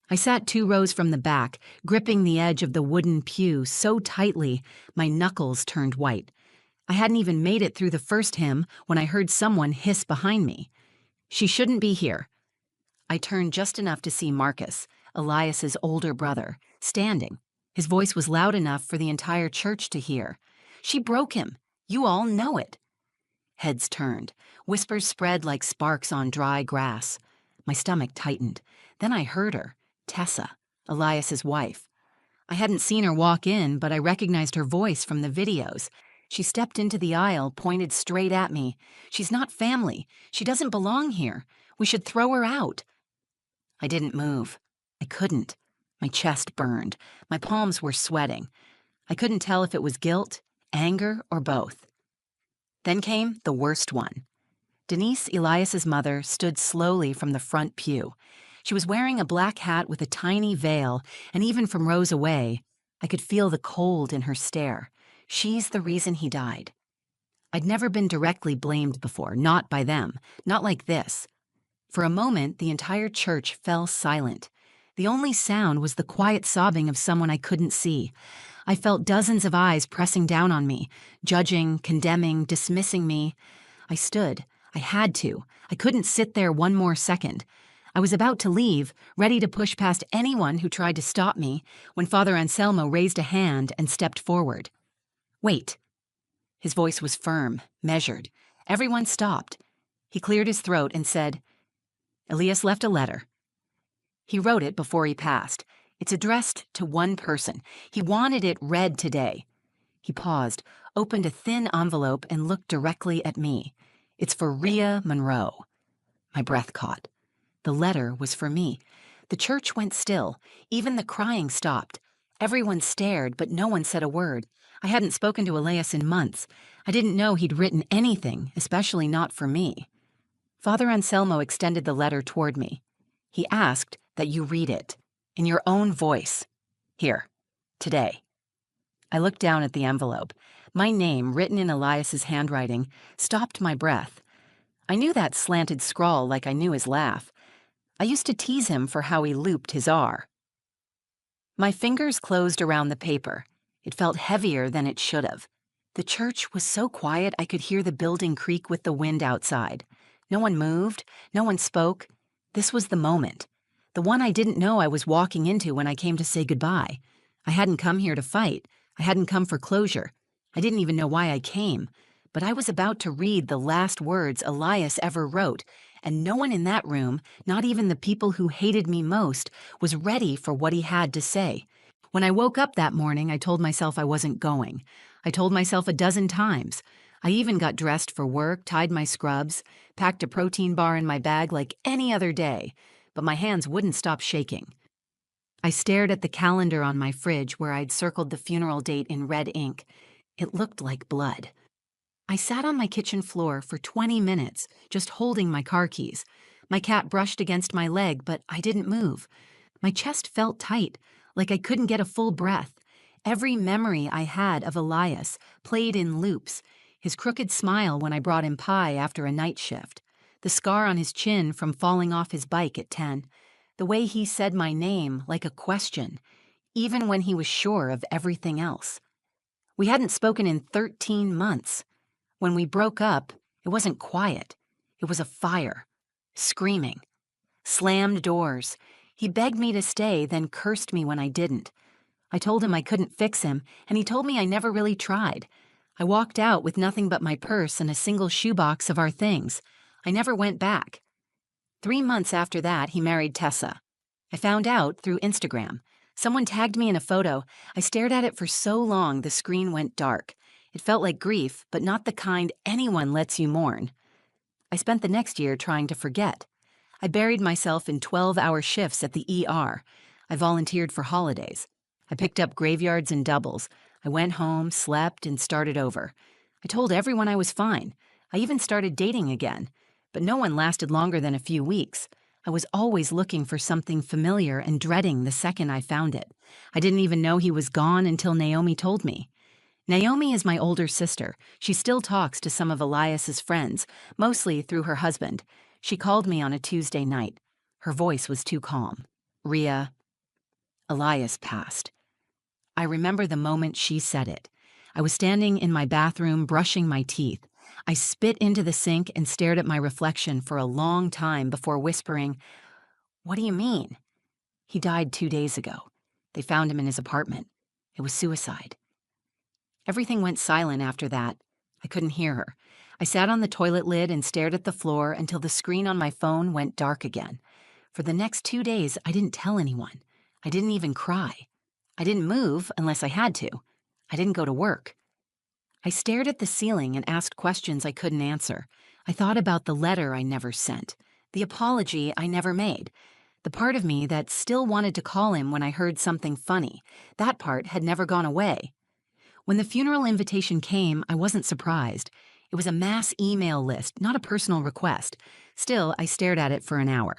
I sat 2 rows from the back, gripping the edge of the wooden pew so tightly my knuckles turned white. I hadn't even made it through the first hymn when I heard someone hiss behind me. "She shouldn't be here." I turned just enough to see Marcus, Elias's older brother, standing. His voice was loud enough for the entire church to hear. "She broke him. You all know it." Heads turned. Whispers spread like sparks on dry grass. My stomach tightened. Then I heard her, Tessa, Elias's wife. I hadn't seen her walk in, but I recognized her voice from the videos. She stepped into the aisle, pointed straight at me. "She's not family. She doesn't belong here. We should throw her out." I didn't move. I couldn't. My chest burned. My palms were sweating. I couldn't tell if it was guilt, anger, or both. Then came the worst one. Denise, Elias's mother, stood slowly from the front pew. She was wearing a black hat with a tiny veil, and even from rows away, I could feel the cold in her stare. She's the reason he died. I'd never been directly blamed before, not by them, not like this. For a moment, the entire church fell silent. The only sound was the quiet sobbing of someone I couldn't see. I felt dozens of eyes pressing down on me, judging, condemning, dismissing me. I stood. I had to. I couldn't sit there one more second. I was about to leave, ready to push past anyone who tried to stop me, when Father Anselmo raised a hand and stepped forward. "Wait." His voice was firm, measured. Everyone stopped. He cleared his throat and said, "Elias left a letter. He wrote it before he passed. It's addressed to one person. He wanted it read today." He paused, opened a thin envelope, and looked directly at me. "It's for Rhea Monroe." My breath caught. The letter was for me. The church went still. Even the crying stopped. Everyone stared, but no one said a word. I hadn't spoken to Elias in months. I didn't know he'd written anything, especially not for me. Father Anselmo extended the letter toward me. He asked that you read it, in your own voice. Here, today. I looked down at the envelope. My name, written in Elias's handwriting, stopped my breath. I knew that slanted scrawl like I knew his laugh. I used to tease him for how he looped his R. My fingers closed around the paper. It felt heavier than it should have. The church was so quiet I could hear the building creak with the wind outside. No one moved. No one spoke. This was the moment. The one I didn't know I was walking into when I came to say goodbye. I hadn't come here to fight. I hadn't come for closure. I didn't even know why I came. But I was about to read the last words Elias ever wrote, and no one in that room, not even the people who hated me most, was ready for what he had to say. When I woke up that morning, I told myself I wasn't going. I told myself a dozen times. I even got dressed for work, tied my scrubs, packed a protein bar in my bag like any other day, but my hands wouldn't stop shaking. I stared at the calendar on my fridge where I'd circled the funeral date in red ink. It looked like blood. I sat on my kitchen floor for 20 minutes, just holding my car keys. My cat brushed against my leg, but I didn't move. My chest felt tight, like I couldn't get a full breath. Every memory I had of Elias played in loops. His crooked smile when I brought him pie after a night shift. The scar on his chin from falling off his bike at 10. The way he said my name like a question, even when he was sure of everything else. We hadn't spoken in 13 months. When we broke up, it wasn't quiet. It was a fire. Screaming. Slammed doors. He begged me to stay, then cursed me when I didn't. I told him I couldn't fix him, and he told me I never really tried. I walked out with nothing but my purse and a single shoebox of our things. I never went back. 3 months after that, he married Tessa. I found out through Instagram. Someone tagged me in a photo. I stared at it for so long the screen went dark. It felt like grief, but not the kind anyone lets you mourn. I spent the next year trying to forget. I buried myself in 12-hour shifts at the ER. I volunteered for holidays. I picked up graveyards and doubles. I went home, slept, and started over. I told everyone I was fine. I even started dating again. But no one lasted longer than a few weeks. I was always looking for something familiar and dreading the second I found it. I didn't even know he was gone until Naomi told me. Naomi is my older sister. She still talks to some of Elias's friends, mostly through her husband. She called me on a Tuesday night. Her voice was too calm. "Rhea, Elias passed. I remember the moment she said it. I was standing in my bathroom brushing my teeth. I spit into the sink and stared at my reflection for a long time before whispering, "What do you mean?" "He died 2 days ago. They found him in his apartment. It was suicide." Everything went silent after that. I couldn't hear her. I sat on the toilet lid and stared at the floor until the screen on my phone went dark again. For the next 2 days, I didn't tell anyone. I didn't even cry. I didn't move unless I had to. I didn't go to work. I stared at the ceiling and asked questions I couldn't answer. I thought about the letter I never sent, the apology I never made, the part of me that still wanted to call him when I heard something funny. That part had never gone away. When the funeral invitation came, I wasn't surprised. It was a mass email list, not a personal request. Still, I stared at it for an hour.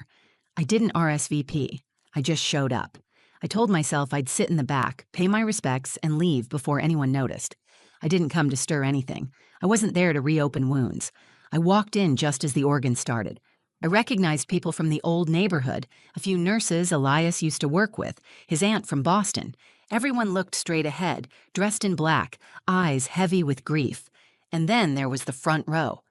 I didn't RSVP. I just showed up. I told myself I'd sit in the back, pay my respects, and leave before anyone noticed. I didn't come to stir anything. I wasn't there to reopen wounds. I walked in just as the organ started. I recognized people from the old neighborhood, a few nurses Elias used to work with, his aunt from Boston. Everyone looked straight ahead, dressed in black, eyes heavy with grief. And then there was the front row.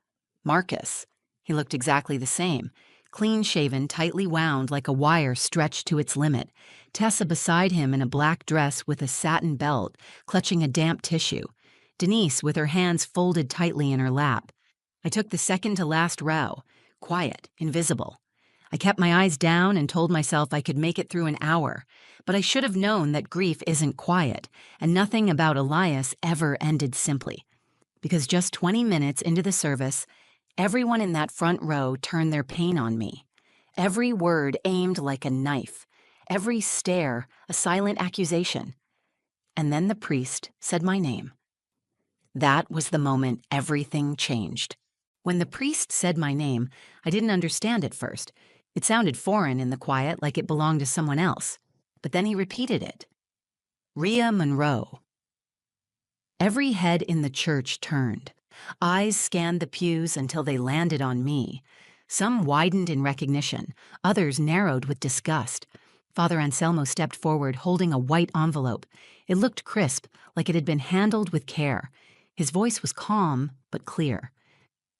Marcus. He looked exactly the same. Clean-shaven, tightly wound like a wire stretched to its limit. Tessa beside him in a black dress with a satin belt, clutching a damp tissue. Denise with her hands folded tightly in her lap. I took the second-to-last row. Quiet, invisible. I kept my eyes down and told myself I could make it through an hour, but I should have known that grief isn't quiet, and nothing about Elias ever ended simply. Because just 20 minutes into the service, everyone in that front row turned their pain on me. Every word aimed like a knife, every stare a silent accusation. And then the priest said my name. That was the moment everything changed. When the priest said my name, I didn't understand at first. It sounded foreign in the quiet, like it belonged to someone else. But then he repeated it. Rhea Monroe. Every head in the church turned. Eyes scanned the pews until they landed on me. Some widened in recognition, others narrowed with disgust. Father Anselmo stepped forward, holding a white envelope. It looked crisp, like it had been handled with care. His voice was calm, but clear.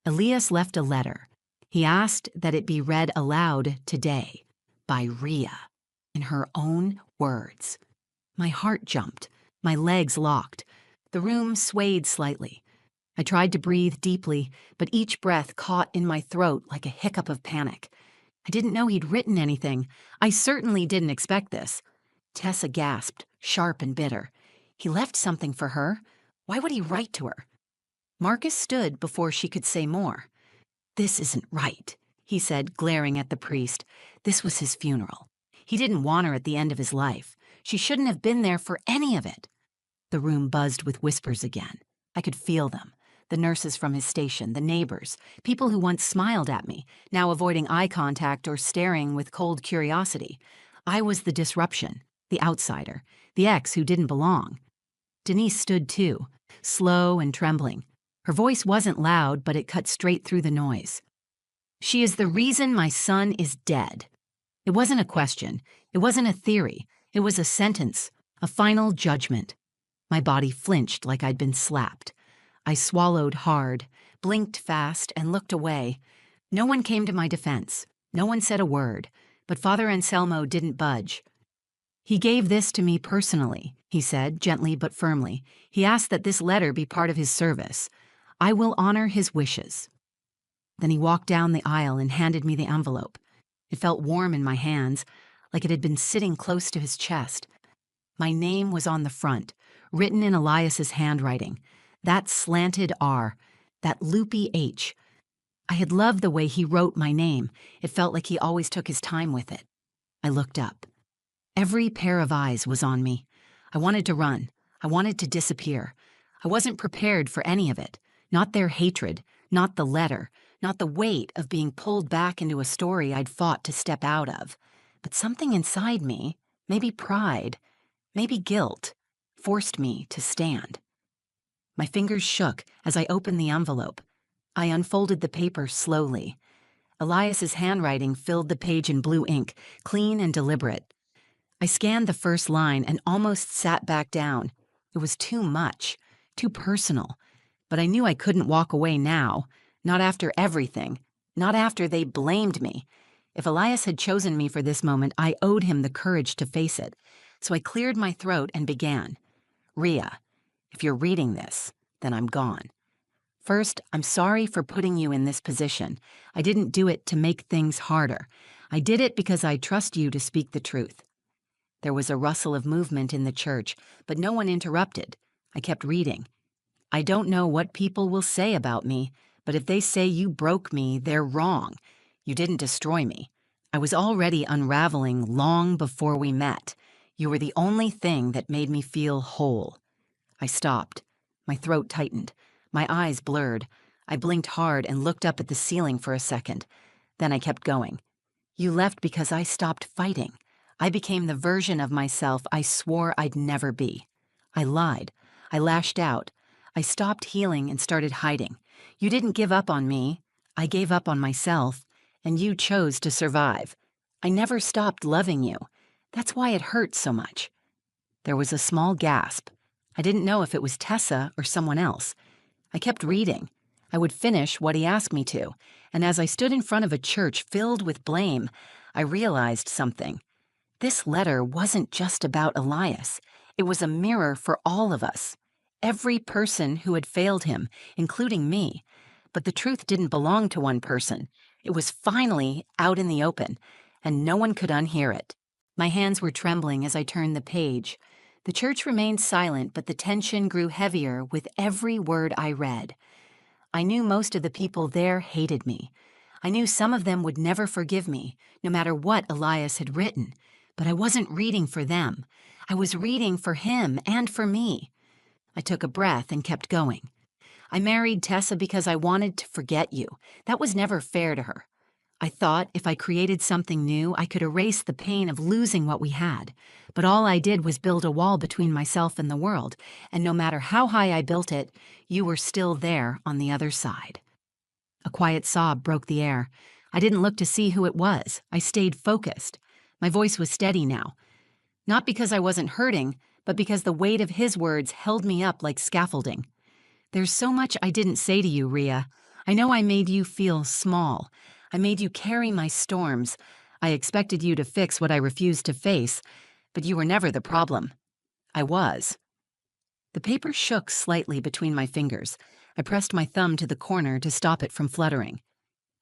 Elias left a letter. He asked that it be read aloud today, by Rhea, in her own words. My heart jumped, my legs locked. The room swayed slightly. I tried to breathe deeply, but each breath caught in my throat like a hiccup of panic. I didn't know he'd written anything. I certainly didn't expect this. Tessa gasped, sharp and bitter. He left something for her. Why would he write to her? Marcus stood before she could say more. This isn't right, he said, glaring at the priest. This was his funeral. He didn't want her at the end of his life. She shouldn't have been there for any of it. The room buzzed with whispers again. I could feel them. The nurses from his station, the neighbors, people who once smiled at me, now avoiding eye contact or staring with cold curiosity. I was the disruption, the outsider, the ex who didn't belong. Denise stood too, slow and trembling. Her voice wasn't loud, but it cut straight through the noise. She is the reason my son is dead. It wasn't a question. It wasn't a theory. It was a sentence, a final judgment. My body flinched like I'd been slapped. I swallowed hard, blinked fast, and looked away. No one came to my defense. No one said a word, but Father Anselmo didn't budge. He gave this to me personally, he said, gently but firmly. He asked that this letter be part of his service. I will honor his wishes. Then he walked down the aisle and handed me the envelope. It felt warm in my hands, like it had been sitting close to his chest. My name was on the front, written in Elias's handwriting. That slanted R, that loopy H. I had loved the way he wrote my name. It felt like he always took his time with it. I looked up. Every pair of eyes was on me. I wanted to run. I wanted to disappear. I wasn't prepared for any of it. Not their hatred, not the letter, not the weight of being pulled back into a story I'd fought to step out of. But something inside me, maybe pride, maybe guilt, forced me to stand. My fingers shook as I opened the envelope. I unfolded the paper slowly. Elias's handwriting filled the page in blue ink, clean and deliberate. I scanned the first line and almost sat back down. It was too much, too personal. But I knew I couldn't walk away now, not after everything, not after they blamed me. If Elias had chosen me for this moment, I owed him the courage to face it. So I cleared my throat and began. Rhea, if you're reading this, then I'm gone. First, I'm sorry for putting you in this position. I didn't do it to make things harder. I did it because I trust you to speak the truth. There was a rustle of movement in the church, but no one interrupted. I kept reading. I don't know what people will say about me, but if they say you broke me, they're wrong. You didn't destroy me. I was already unraveling long before we met. You were the only thing that made me feel whole. I stopped. My throat tightened. My eyes blurred. I blinked hard and looked up at the ceiling for a second. Then I kept going. You left because I stopped fighting. I became the version of myself I swore I'd never be. I lied. I lashed out. I stopped healing and started hiding. You didn't give up on me. I gave up on myself, and you chose to survive. I never stopped loving you. That's why it hurt so much. There was a small gasp. I didn't know if it was Tessa or someone else. I kept reading. I would finish what he asked me to, and as I stood in front of a church filled with blame, I realized something. This letter wasn't just about Elias. It was a mirror for all of us. Every person who had failed him, including me. But the truth didn't belong to one person. It was finally out in the open, and no one could unhear it. My hands were trembling as I turned the page. The church remained silent, but the tension grew heavier with every word I read. I knew most of the people there hated me. I knew some of them would never forgive me, no matter what Elias had written. But I wasn't reading for them. I was reading for him and for me. I took a breath and kept going. I married Tessa because I wanted to forget you. That was never fair to her. I thought if I created something new, I could erase the pain of losing what we had. But all I did was build a wall between myself and the world, and no matter how high I built it, you were still there on the other side. A quiet sob broke the air. I didn't look to see who it was. I stayed focused. My voice was steady now. Not because I wasn't hurting, but because the weight of his words held me up like scaffolding. There's so much I didn't say to you, Rhea. I know I made you feel small. I made you carry my storms. I expected you to fix what I refused to face, but you were never the problem. I was. The paper shook slightly between my fingers. I pressed my thumb to the corner to stop it from fluttering.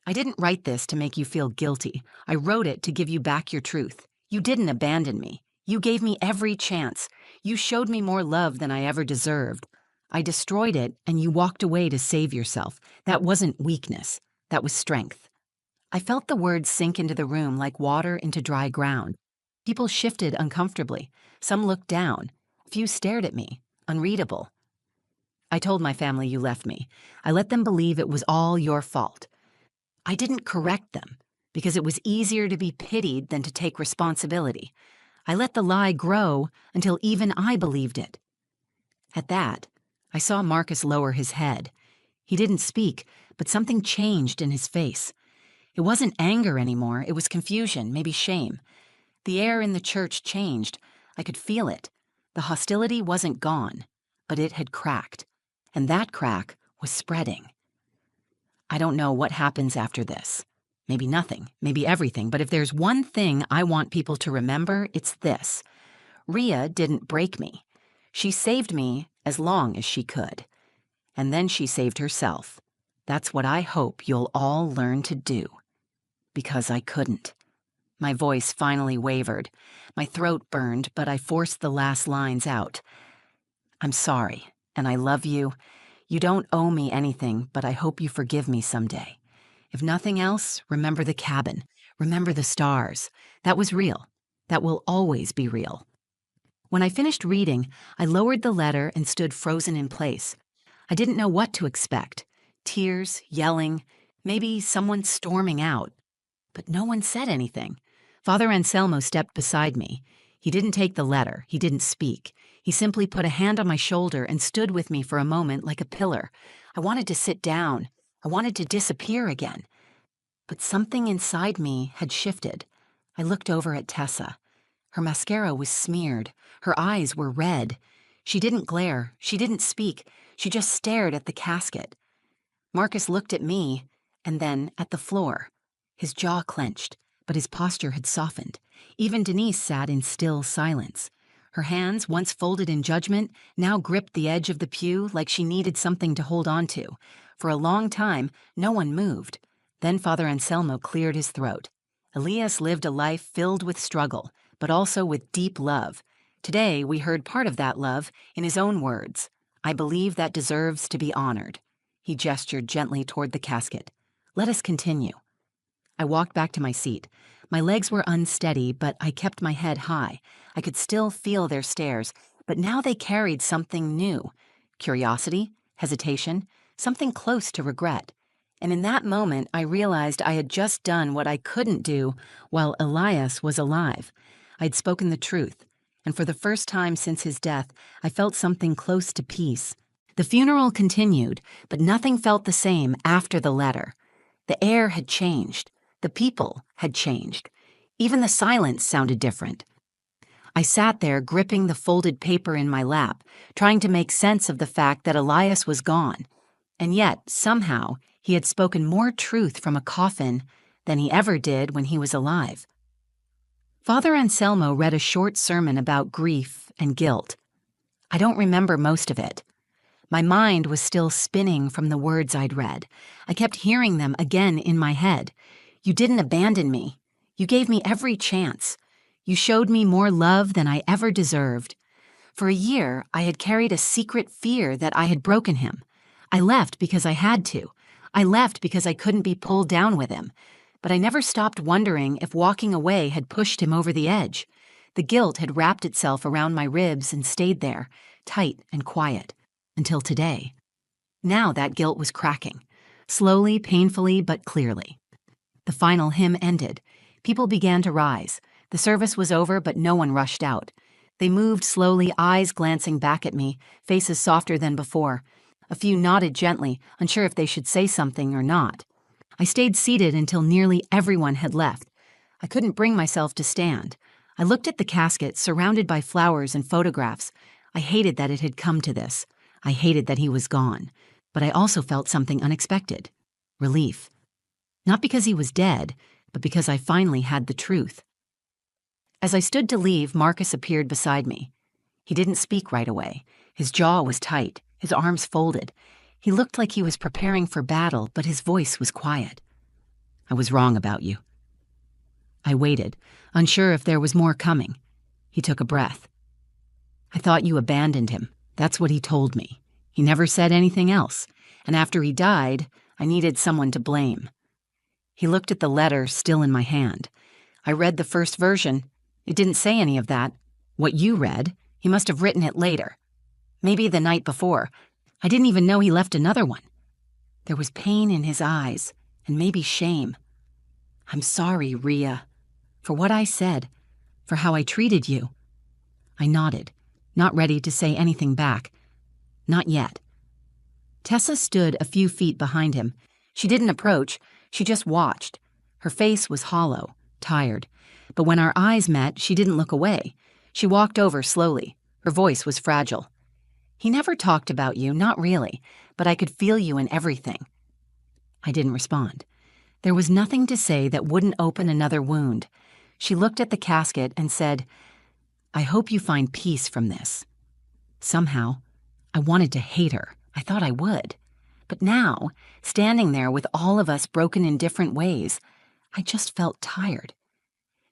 I didn't write this to make you feel guilty. I wrote it to give you back your truth. You didn't abandon me. You gave me every chance. You showed me more love than I ever deserved. I destroyed it, and you walked away to save yourself. That wasn't weakness. That was strength. I felt the words sink into the room like water into dry ground. People shifted uncomfortably. Some looked down. A few stared at me, unreadable. I told my family you left me. I let them believe it was all your fault. I didn't correct them, because it was easier to be pitied than to take responsibility. I let the lie grow until even I believed it. At that, I saw Marcus lower his head. He didn't speak, but something changed in his face. It wasn't anger anymore, it was confusion, maybe shame. The air in the church changed. I could feel it. The hostility wasn't gone, but it had cracked. And that crack was spreading. I don't know what happens after this. Maybe nothing, maybe everything, but if there's one thing I want people to remember, it's this. Rhea didn't break me. She saved me as long as she could. And then she saved herself. That's what I hope you'll all learn to do. Because I couldn't. My voice finally wavered. My throat burned, but I forced the last lines out. I'm sorry, and I love you. You don't owe me anything, but I hope you forgive me someday. If nothing else, remember the cabin. Remember the stars. That was real. That will always be real. When I finished reading, I lowered the letter and stood frozen in place. I didn't know what to expect. Tears, yelling, maybe someone storming out. But no one said anything. Father Anselmo stepped beside me. He didn't take the letter. He didn't speak. He simply put a hand on my shoulder and stood with me for a moment like a pillar. I wanted to sit down. I wanted to disappear again. But something inside me had shifted. I looked over at Tessa. Her mascara was smeared. Her eyes were red. She didn't glare. She didn't speak. She just stared at the casket. Marcus looked at me and then at the floor. His jaw clenched, but his posture had softened. Even Denise sat in still silence. Her hands, once folded in judgment, now gripped the edge of the pew like she needed something to hold on to. For a long time, no one moved. Then Father Anselmo cleared his throat. Elias lived a life filled with struggle, but also with deep love. Today, we heard part of that love in his own words. I believe that deserves to be honored. He gestured gently toward the casket. Let us continue. I walked back to my seat. My legs were unsteady, but I kept my head high. I could still feel their stares, but now they carried something new. Curiosity, hesitation, something close to regret. And in that moment, I realized I had just done what I couldn't do while Elias was alive. I'd spoken the truth, and for the first time since his death, I felt something close to peace. The funeral continued, but nothing felt the same after the letter. The air had changed. The people had changed. Even the silence sounded different. I sat there gripping the folded paper in my lap, trying to make sense of the fact that Elias was gone. And yet, somehow, he had spoken more truth from a coffin than he ever did when he was alive. Father Anselmo read a short sermon about grief and guilt. I don't remember most of it. My mind was still spinning from the words I'd read. I kept hearing them again in my head. You didn't abandon me. You gave me every chance. You showed me more love than I ever deserved. For a year, I had carried a secret fear that I had broken him. I left because I had to. I left because I couldn't be pulled down with him. But I never stopped wondering if walking away had pushed him over the edge. The guilt had wrapped itself around my ribs and stayed there, tight and quiet, until today. Now that guilt was cracking, slowly, painfully, but clearly. The final hymn ended. People began to rise. The service was over, but no one rushed out. They moved slowly, eyes glancing back at me, faces softer than before. A few nodded gently, unsure if they should say something or not. I stayed seated until nearly everyone had left. I couldn't bring myself to stand. I looked at the casket, surrounded by flowers and photographs. I hated that it had come to this. I hated that he was gone. But I also felt something unexpected. Relief. Not because he was dead, but because I finally had the truth. As I stood to leave, Marcus appeared beside me. He didn't speak right away. His jaw was tight, his arms folded. He looked like he was preparing for battle, but his voice was quiet. I was wrong about you. I waited, unsure if there was more coming. He took a breath. I thought you abandoned him. That's what he told me. He never said anything else. And after he died, I needed someone to blame. He looked at the letter still in my hand. I read the first version. It didn't say any of that. What you read, he must have written it later. Maybe the night before. I didn't even know he left another one. There was pain in his eyes, and maybe shame. I'm sorry, Rhea, for what I said, for how I treated you. I nodded, not ready to say anything back. Not yet. Tessa stood a few feet behind him. She didn't approach, she just watched. Her face was hollow, tired. But when our eyes met, she didn't look away. She walked over slowly. Her voice was fragile. He never talked about you, not really, but I could feel you in everything. I didn't respond. There was nothing to say that wouldn't open another wound. She looked at the casket and said, I hope you find peace from this. Somehow, I wanted to hate her. I thought I would. But now, standing there with all of us broken in different ways, I just felt tired.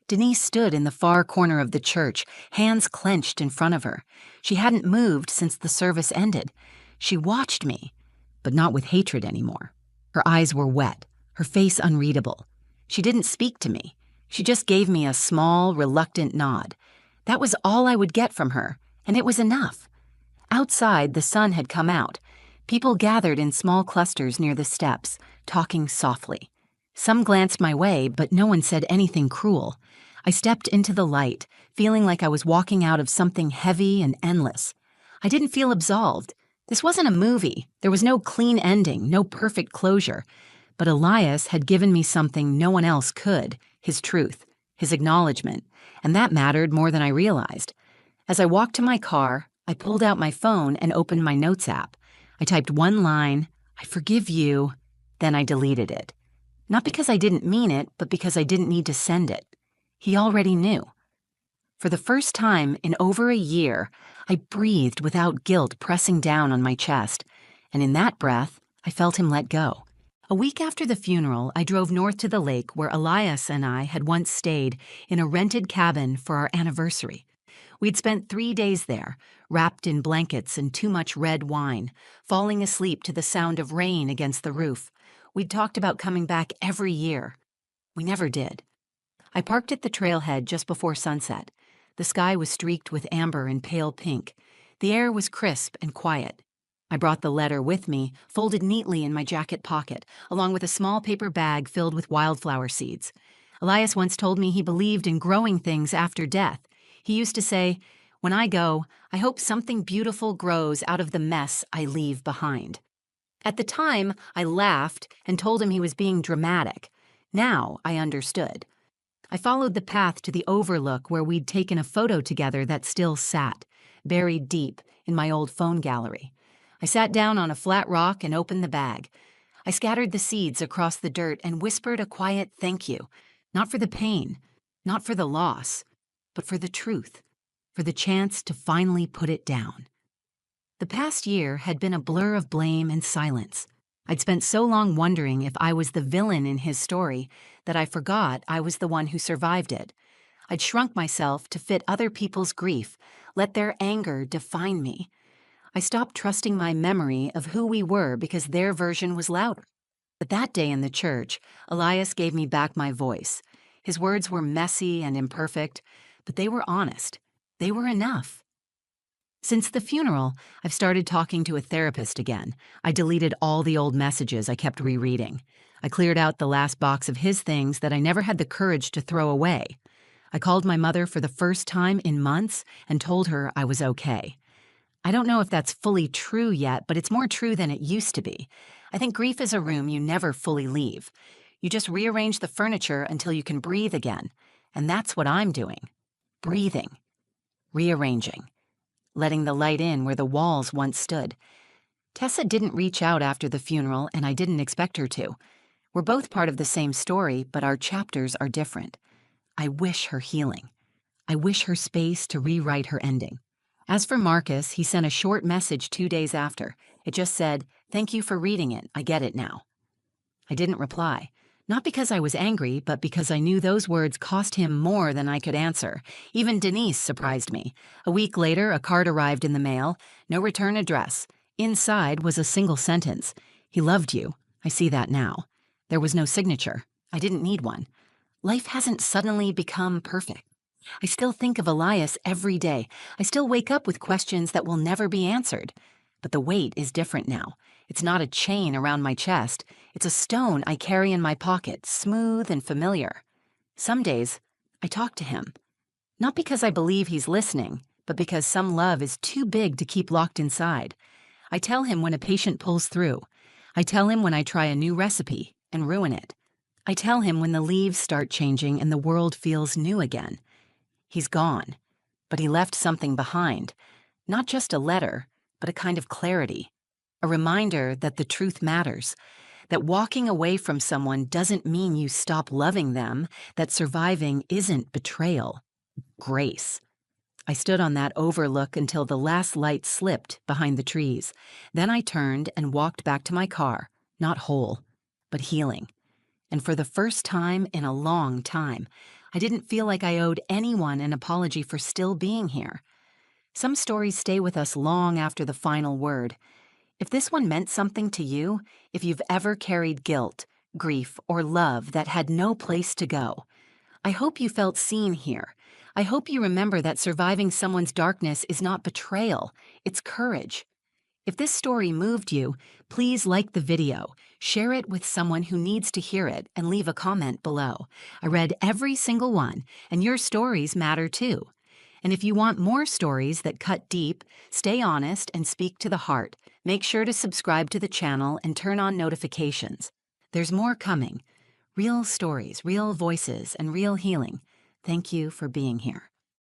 Denise stood in the far corner of the church, hands clenched in front of her. She hadn't moved since the service ended. She watched me, but not with hatred anymore. Her eyes were wet, her face unreadable. She didn't speak to me. She just gave me a small, reluctant nod. That was all I would get from her, and it was enough. Outside, the sun had come out. People gathered in small clusters near the steps, talking softly. Some glanced my way, but no one said anything cruel. I stepped into the light, feeling like I was walking out of something heavy and endless. I didn't feel absolved. This wasn't a movie. There was no clean ending, no perfect closure. But Elias had given me something no one else could, his truth, his acknowledgement, and that mattered more than I realized. As I walked to my car, I pulled out my phone and opened my notes app. I typed one line, "I forgive you," then I deleted it. Not because I didn't mean it, but because I didn't need to send it. He already knew. For the first time in over a year, I breathed without guilt pressing down on my chest, and in that breath, I felt him let go. A week after the funeral, I drove north to the lake where Elias and I had once stayed in a rented cabin for our anniversary. We'd spent 3 days there, wrapped in blankets and too much red wine, falling asleep to the sound of rain against the roof. We'd talked about coming back every year. We never did. I parked at the trailhead just before sunset. The sky was streaked with amber and pale pink. The air was crisp and quiet. I brought the letter with me, folded neatly in my jacket pocket, along with a small paper bag filled with wildflower seeds. Elias once told me he believed in growing things after death. He used to say, "When I go, I hope something beautiful grows out of the mess I leave behind." At the time, I laughed and told him he was being dramatic. Now I understood. I followed the path to the overlook where we'd taken a photo together that still sat, buried deep in my old phone gallery. I sat down on a flat rock and opened the bag. I scattered the seeds across the dirt and whispered a quiet thank you, not for the pain, not for the loss, but for the truth, for the chance to finally put it down. The past year had been a blur of blame and silence. I'd spent so long wondering if I was the villain in his story that I forgot I was the one who survived it. I'd shrunk myself to fit other people's grief, let their anger define me. I stopped trusting my memory of who we were because their version was louder. But that day in the church, Elias gave me back my voice. His words were messy and imperfect, but they were honest. They were enough. Since the funeral, I've started talking to a therapist again. I deleted all the old messages I kept rereading. I cleared out the last box of his things that I never had the courage to throw away. I called my mother for the first time in months and told her I was okay. I don't know if that's fully true yet, but it's more true than it used to be. I think grief is a room you never fully leave. You just rearrange the furniture until you can breathe again. And that's what I'm doing. Breathing. Rearranging. Letting the light in where the walls once stood. Tessa didn't reach out after the funeral, and I didn't expect her to. We're both part of the same story, but our chapters are different. I wish her healing. I wish her space to rewrite her ending. As for Marcus, he sent a short message 2 days after. It just said, "Thank you for reading it. I get it now." I didn't reply. Not because I was angry, but because I knew those words cost him more than I could answer. Even Denise surprised me. A week later, a card arrived in the mail. No return address. Inside was a single sentence. "He loved you. I see that now." There was no signature. I didn't need one. Life hasn't suddenly become perfect. I still think of Elias every day. I still wake up with questions that will never be answered. But the weight is different now. It's not a chain around my chest. It's a stone I carry in my pocket, smooth and familiar. Some days, I talk to him. Not because I believe he's listening, but because some love is too big to keep locked inside. I tell him when a patient pulls through. I tell him when I try a new recipe and ruin it. I tell him when the leaves start changing and the world feels new again. He's gone, but he left something behind. Not just a letter, but a kind of clarity. A reminder that the truth matters. That walking away from someone doesn't mean you stop loving them. That surviving isn't betrayal. Grace. I stood on that overlook until the last light slipped behind the trees. Then I turned and walked back to my car, not whole, but healing. And for the first time in a long time, I didn't feel like I owed anyone an apology for still being here. Some stories stay with us long after the final word. If this one meant something to you, if you've ever carried guilt, grief, or love that had no place to go, I hope you felt seen here. I hope you remember that surviving someone's darkness is not betrayal, it's courage. If this story moved you, please like the video, share it with someone who needs to hear it, and leave a comment below. I read every single one, and your stories matter too. And if you want more stories that cut deep, stay honest, and speak to the heart, make sure to subscribe to the channel and turn on notifications. There's more coming. Real stories, real voices, and real healing. Thank you for being here.